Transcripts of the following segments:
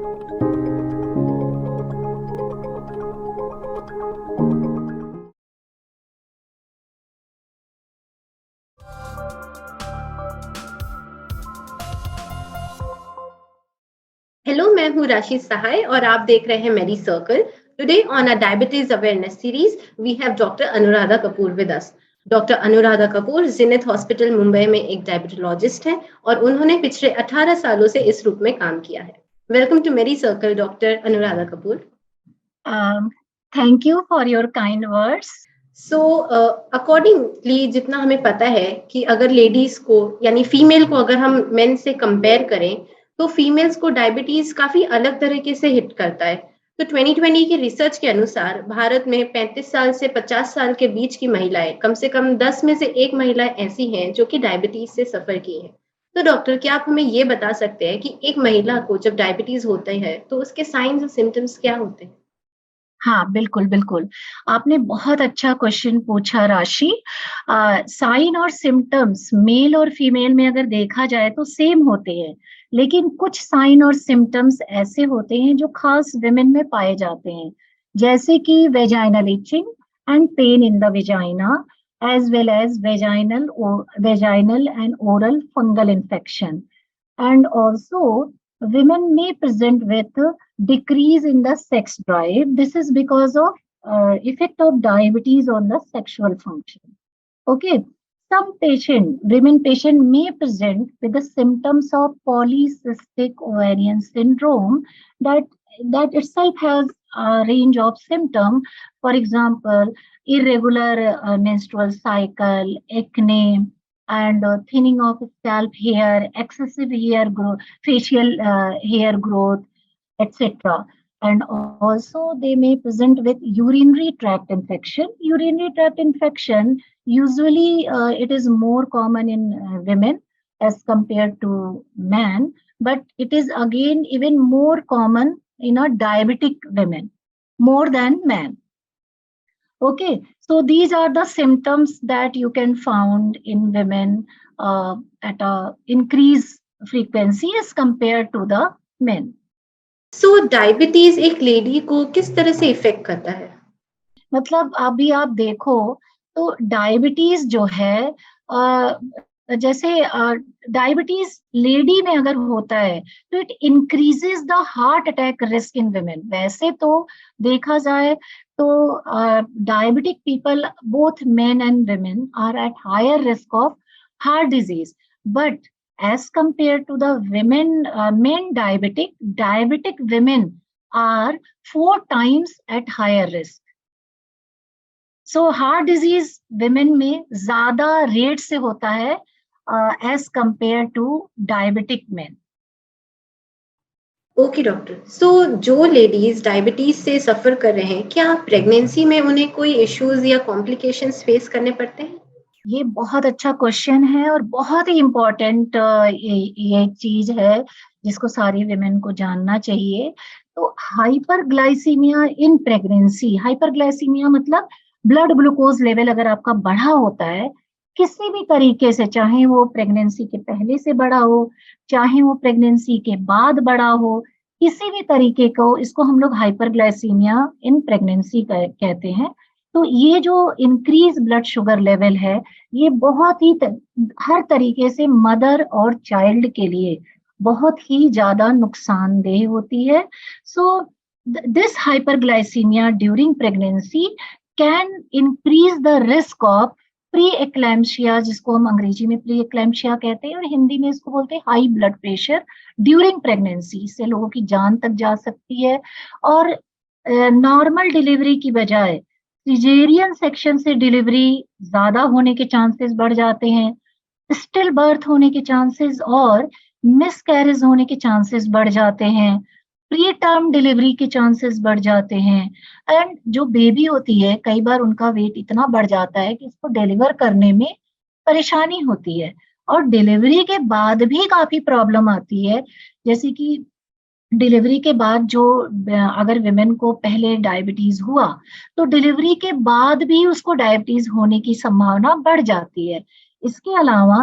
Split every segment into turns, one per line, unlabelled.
Hello, मैं हूँ राशि सहाय और आप देख रहे हैं मेरी circle. Today on a diabetes awareness series we have doctor Anuradha Kapoor with us. Doctor Anuradha Kapoor जिनेथ हॉस्पिटल मुंबई में एक डायबिटोलॉजिस्ट है और उन्होंने पिछले 18 सालों से इस रूप में काम किया है। वेलकम टू मेरी circle doctor Anuradha Kapoor.
Thank you for your kind words.
So accordingly जितना हमें पता है कि अगर लेडीज को यानी फीमेल को अगर हम मेन से कंपेयर करें तो फीमेल्स को डायबिटीज काफी अलग तरीके से हिट करता है। तो 2020 की रिसर्च के अनुसार भारत में 35 साल से 50 साल के बीच की महिलाएं कम से कम 10 में से एक महिला ऐसी हैं जो कि डायबिटीज से सफर की हैं। तो डॉक्टर, क्या आप हमें ये बता सकते हैं कि एक महिला को जब डायबिटीज होता है तो उसके साइंस और सिम्टम्स क्या होते हैं?
हाँ, बिल्कुल बिल्कुल। आपने बहुत अच्छा क्वेश्चन पूछा राशि। साइन और सिम्टम्स मेल और फीमेल में अगर देखा जाए तो सेम होते हैं, लेकिन कुछ साइन और सिम्टम्स ऐसे होते हैं जो खास विमेन में पाए जाते हैं, जैसे कि vaginal itching and pain in the vagina, as well as vaginal and oral fungal infection, and also women may present with decrease in the sex drive. This is because of effect of diabetes on the sexual function. Okay, some women patient may present with the symptoms of polycystic ovarian syndrome that itself has a range of symptoms. For example, irregular menstrual cycle, acne, and thinning of scalp hair, excessive hair growth, facial hair growth, etc. And also they may present with urinary tract infection. Urinary tract infection, usually it is more common in women as compared to men, but it is again even more common in a diabetic women, more than men. Okay, so these are the symptoms that you can found in women at a increased frequency as compared to the men.
So diabetes एक lady को किस तरह से effect करता है?
मतलब अभी आप देखो तो डायबिटीज जो है जैसे डायबिटीज लेडी में अगर होता है तो it increases the heart attack risk in women. वैसे तो देखा जाए तो diabetic people both men and women are at higher risk of heart disease, but as compared to the men diabetic women are 4 times at higher risk. So heart disease women में ज्यादा rate से होता है as compare to diabetic men.
Okay doctor, so जो ladies diabetes से सफर कर रहे हैं, क्या प्रेगनेंसी में उन्हें कोई इश्यूज या कॉम्प्लिकेशंस फेस करने पड़ते हैं?
ये बहुत अच्छा क्वेश्चन है और बहुत ही इम्पोर्टेंट ये चीज है जिसको सारी विमेन को जानना चाहिए। तो हाइपरग्लाइसीमिया इन प्रेगनेंसी, हाइपरग्लाइसीमिया मतलब ब्लड ग्लूकोज लेवल अगर आपका बढ़ा होता है किसी भी तरीके से, चाहे वो प्रेगनेंसी के पहले से बढ़ा हो, चाहे वो प्रेगनेंसी के बाद बढ़ा हो, किसी भी तरीके को, इसको हम लोग हाइपरग्लाइसीमिया इन प्रेगनेंसी कहते हैं। तो ये जो इंक्रीज ब्लड शुगर लेवल है ये बहुत ही हर तरीके से मदर और चाइल्ड के लिए बहुत ही ज्यादा नुकसानदेह होती है। So this hyperglycemia during pregnancy can increase the risk of pre eclampsia, जिसको हम अंग्रेजी में प्री एक्लैम्शिया कहते हैं और हिंदी में इसको बोलते हैं high blood pressure during pregnancy. इससे लोगों की जान तक जा सकती है और नॉर्मल डिलीवरी की बजाय सिजेरियन सेक्शन से डिलीवरी ज्यादा होने के चांसेस बढ़ जाते हैं, स्टिल बर्थ होने के चांसेस और मिसकैरेज होने के चांसेस बढ़ जाते हैं, प्री टर्म डिलीवरी के चांसेस बढ़ जाते हैं। एंड जो बेबी होती है कई बार उनका वेट इतना बढ़ जाता है कि उसको डिलीवर करने में परेशानी होती है और डिलीवरी के बाद भी काफी प्रॉब्लम आती है। जैसे कि डिलीवरी के बाद जो अगर विमेन को पहले डायबिटीज हुआ तो डिलीवरी के बाद भी उसको डायबिटीज होने की संभावना बढ़ जाती है। इसके अलावा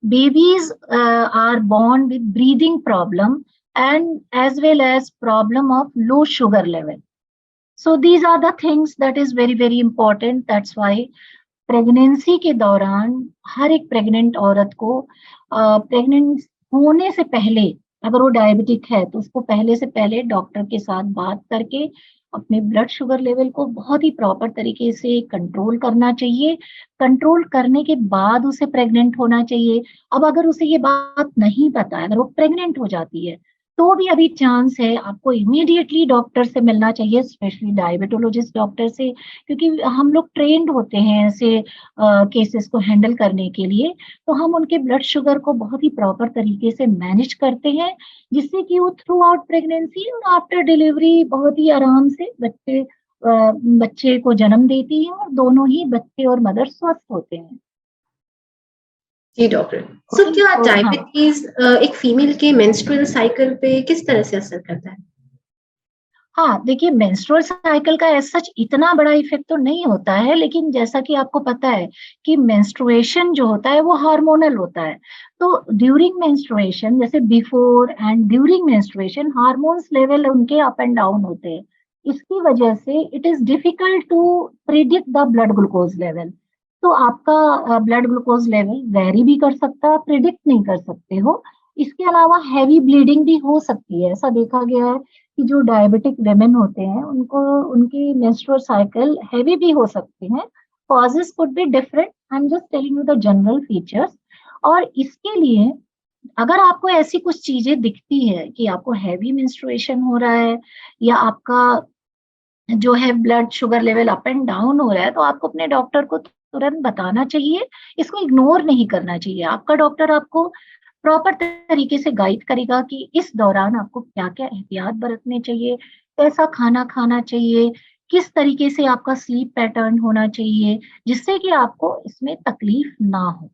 babies are born with breathing problem and as well as problem of low sugar level. So these are the things that is very very important. That's why pregnancy के दौरान हर एक प्रेग्नेंट औरत को प्रेग्नेंट होने से पहले अगर वो डायबिटिक है तो उसको पहले से पहले डॉक्टर के साथ बात करके अपने ब्लड शुगर लेवल को बहुत ही प्रॉपर तरीके से कंट्रोल करना चाहिए। कंट्रोल करने के बाद उसे प्रेग्नेंट होना चाहिए। अब अगर उसे ये बात नहीं पता है, अगर वो प्रेग्नेंट हो जाती है तो भी अभी चांस है, आपको इमीडिएटली डॉक्टर से मिलना चाहिए, स्पेशली डायबिटोलॉजिस्ट डॉक्टर से, क्योंकि हम लोग ट्रेंड होते हैं ऐसे केसेस को हैंडल करने के लिए। तो हम उनके ब्लड शुगर को बहुत ही प्रॉपर तरीके से मैनेज करते हैं, जिससे कि वो थ्रू आउट प्रेगनेंसी और आफ्टर डिलीवरी बहुत ही आराम से बच्चे को जन्म देती है और दोनों ही बच्चे और मदर स्वस्थ होते हैं।
जी डॉक्टर। सो क्या
हाँ,
डायबिटीज एक फीमेल के मेंस्ट्रुअल साइकिल पे किस तरह से असर करता है?
हाँ, देखिए मेंस्ट्रुअल साइकिल का एज़ सच इतना बड़ा इफ़ेक्ट तो नहीं होता है, लेकिन जैसा कि आपको पता है कि मेंस्ट्रुएशन जो होता है वो हार्मोनल होता है। तो ड्यूरिंग मेंस्ट्रुएशन जैसे before and during menstruation hormones level उनके अप एंड डाउन होते हैं। इसकी वजह से it is difficult to predict the blood glucose level. तो आपका ब्लड ग्लूकोज लेवल वेरी भी कर सकता है, प्रेडिक्ट नहीं कर सकते हो। इसके अलावा हेवी ब्लीडिंग भी हो सकती है। ऐसा देखा गया है कि जो डायबिटिक वुमेन होते हैं उनको उनकी मेंस्ट्रुअल साइकिल हेवी भी हो सकते हैं। Causes could be different, I am just telling you the general features. और इसके लिए अगर आपको ऐसी कुछ चीजें दिखती है कि आपको हेवी मेंस्ट्रुएशन हो रहा है या आपका जो है blood sugar level up and down हो रहा है, तो आपको अपने डॉक्टर को तुरंत बताना चाहिए। इसको इग्नोर नहीं करना चाहिए। आपका डॉक्टर आपको प्रॉपर तरीके से गाइड करेगा कि इस दौरान आपको क्या-क्या एहतियात बरतने चाहिए, कैसा खाना खाना चाहिए, किस तरीके से आपका स्लीप पैटर्न होना चाहिए, जिससे कि आपको इसमें तकलीफ ना हो।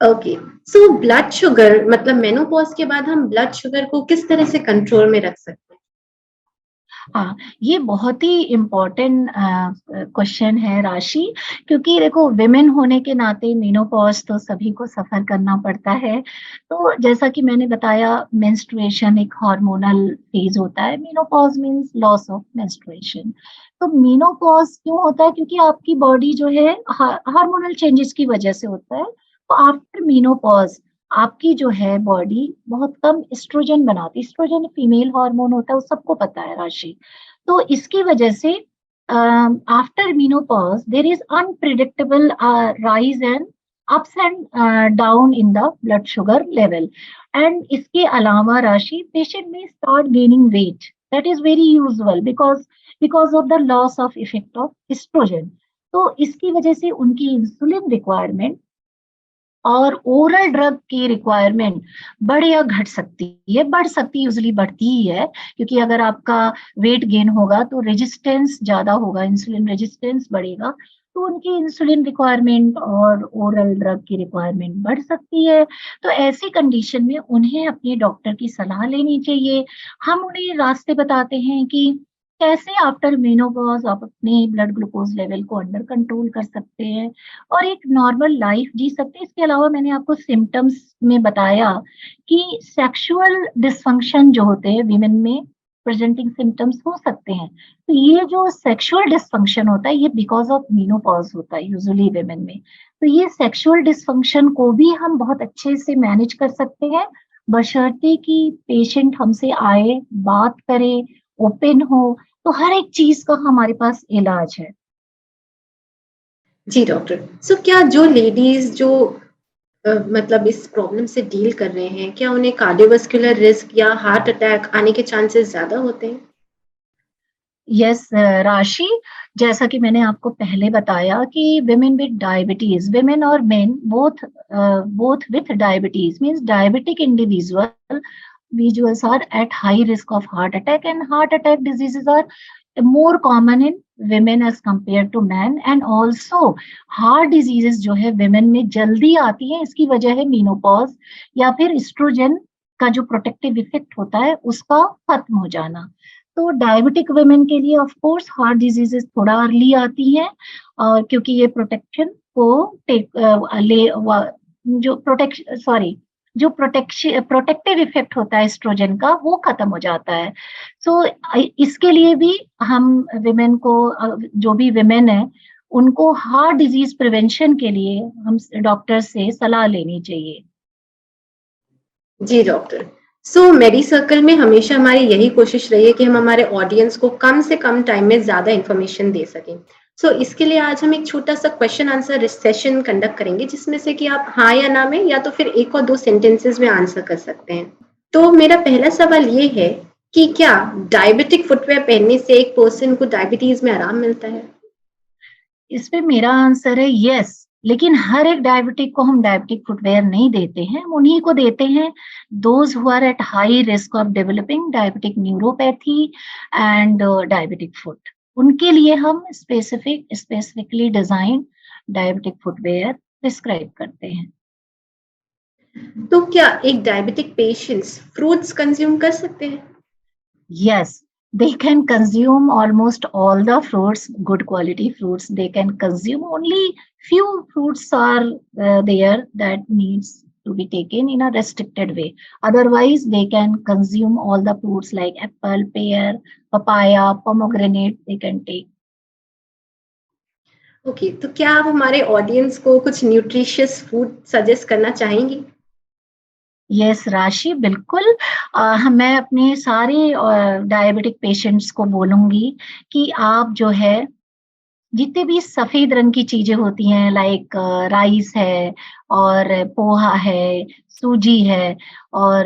ओके। सो ब्लड शुगर मतलब मेनोपॉज के बाद हम ब्लड शुगर को किस तरह से कंट्रोल में रख सकते हैं?
हाँ, ये बहुत ही इम्पोर्टेंट क्वेश्चन है राशि, क्योंकि देखो विमेन होने के नाते मेनोपॉज़ तो सभी को सफ़र करना पड़ता है। तो जैसा कि मैंने बताया मेंस्ट्रुएशन एक हार्मोनल फेज़ होता है, menopause means loss of menstruation. तो मेनोपॉज़ क्यों होता है? क्योंकि आपकी बॉडी जो है हार्मोनल चेंजेस की वजह से होता है। तो आफ्टर मेनोपॉज़ आपकी जो है बॉडी बहुत कम एस्ट्रोजन बनाती है। एस्ट्रोजन फीमेल हार्मोन होता है, वो सबको पता है राशि। तो इसकी वजह से after menopause there is unpredictable rise and ups and down in the blood sugar level. And इसके अलावा राशि पेशेंट में start gaining weight, that is very usual because of the loss of effect of estrogen. तो इसकी वजह से उनकी insulin requirement और ओरल ड्रग की रिक्वायरमेंट बढ़ या घट सकती है। बढ़ सकती यूजुअली बढ़ती ही है, क्योंकि अगर आपका वेट गेन होगा तो रेजिस्टेंस ज़्यादा होगा, इंसुलिन रेजिस्टेंस बढ़ेगा, तो उनकी इंसुलिन रिक्वायरमेंट और ओरल ड्रग की रिक्वायरमेंट बढ़ सकती है। तो ऐसी कंडीशन में उन्हें अपने डॉक्टर की सलाह लेनी चाहिए। हम उन्हें रास्ते बताते हैं कि कैसे आफ्टर मेनोपॉज़ आप अपने ब्लड ग्लूकोज लेवल को अंडर कंट्रोल कर सकते हैं और एक नॉर्मल लाइफ जी सकते हैं। इसके अलावा मैंने आपको सिम्पटम्स में बताया कि सेक्सुअल डिस्फंक्शन जो होते हैं विमेन में प्रेजेंटिंग सिम्पटम्स हो सकते हैं। तो ये जो सेक्सुअल डिस्फंक्शन होता है ये बिकॉज ऑफ मेनोपॉज होता है यूजुअली विमेन में। तो ये सेक्सुअल डिस्फंक्शन को भी हम बहुत अच्छे से मैनेज कर सकते हैं, बशर्ते कि पेशेंट हमसे आए, बात करे, ओपन हो। तो हर एक चीज का हमारे पास इलाज है।
जी डॉक्टर। सो क्या जो लेडीज जो मतलब इस प्रॉब्लम से डील कर रहे हैं, क्या उन्हें कार्डियोवास्कुलर रिस्क या हार्ट अटैक आने के चांसेस ज़्यादा होते हैं?
यस राशि, जैसा कि मैंने आपको पहले बताया कि विमेन विद डायबिटीज, विमेन और main both with diabetes means diabetic individuals are at high risk of heart attack, and heart attack diseases are more common in women as compared to men, and also heart diseases जो है women में जल्दी आती है। इसकी वजह है menopause या फिर एस्ट्रोजन का जो प्रोटेक्टिव इफेक्ट होता है उसका खत्म हो जाना। तो डायबिटिक वुमेन के लिए ऑफ कोर्स हार्ट डिजीजेस थोड़ा अर्ली आती हैं, और क्योंकि ये प्रोटेक्शन को टेक ले जो प्रोटेक्शन सॉरी जो प्रोटेक्टिव इफेक्ट होता है एस्ट्रोजन का, वो खत्म हो जाता है। सो इसके लिए भी हम विमेन को, जो भी विमेन है, उनको हार्ट डिजीज प्रिवेंशन के लिए हम डॉक्टर से सलाह लेनी चाहिए।
जी डॉक्टर। सो मेडी सर्कल में हमेशा हमारी यही कोशिश रही है कि हम हमारे ऑडियंस को कम से कम टाइम में ज़्यादा इन्फॉर्मेशन दे सकें। सो इसके लिए आज हम एक छोटा-सा क्वेश्चन आंसर सेशन कंडक्ट करेंगे, जिसमें से कि आप हाँ या ना में या तो फिर 1 और 2 सेंटेंसेस में आंसर कर सकते हैं। तो मेरा पहला सवाल ये है कि क्या डायबिटिक फुटवियर पहनने से एक पर्सन को डायबिटीज़ में आराम मिलता है?
इस पे मेरा आंसर है यस, लेकिन हर एक डायबिटिक को हम डायबिटिक फुटवेयर नहीं देते हैं, हम उन्हीं को देते हैं those who are at high risk of developing diabetic neuropathy and diabetic foot. उनके लिए हम specifically design diabetic footwear prescribe करते हैं।
तो क्या एक डायबिटिक पेशेंट्स फ्रूट्स कंज्यूम कर सकते हैं?
Yes, they can consume almost all the fruits, good quality fruits. They can consume only few fruits are there that needs to be taken in a restricted way. Otherwise, they can consume all the fruits like apple, pear, papaya, pomegranate. They can take.
Okay, तो क्या आप हमारे audience को कुछ nutritious food suggest करना चाहेंगी?
Yes राशि, बिल्कुल। मैं अपने सारे डायबिटिक पेशेंट्स को बोलूंगी कि आप जो है जितने भी सफेद रंग की चीजें होती हैं, लाइक राइस है और पोहा है, सूजी है और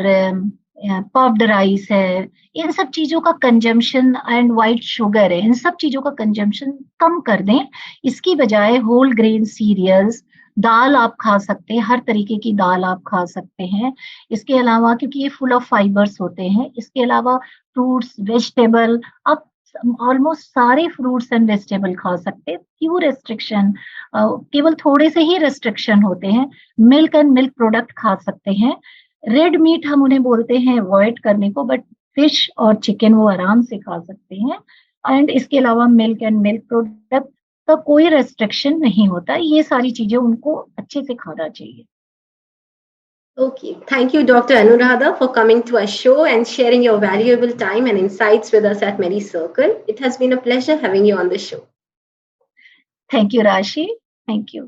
पफ्ड राइस है, इन सब चीजों का कंजम्पशन एंड वाइट शुगर है, इन सब चीजों का कंजम्पशन कम कर दें। इसकी बजाय होल ग्रेन सीरियल्स, दाल आप खा सकते हैं, हर तरीके की दाल आप खा सकते हैं। इसके अलावा क्योंकि ये फुल ऑफ फाइबर्स होते हैं, इसके अलावा फ्रूट्स, वेजिटेबल, आप ऑलमोस्ट सारे फ्रूट्स एंड वेजिटेबल खा सकते हैं। फ्यू रेस्ट्रिक्शन, केवल थोड़े से ही रेस्ट्रिक्शन होते हैं। मिल्क एंड मिल्क प्रोडक्ट खा सकते हैं। रेड मीट हम उन्हें बोलते हैं अवॉइड करने को, बट फिश और चिकन वो आराम से खा सकते हैं। एंड इसके अलावा मिल्क एंड मिल्क प्रोडक्ट का कोई रेस्ट्रिक्शन नहीं होता। ये सारी चीजें उनको अच्छे से खाना चाहिए।
Okay, thank you, Dr. Anuradha, for coming to our show and sharing your valuable time and insights with us at MediCircle. It has been a pleasure having you on the show.
Thank you राशि, thank you.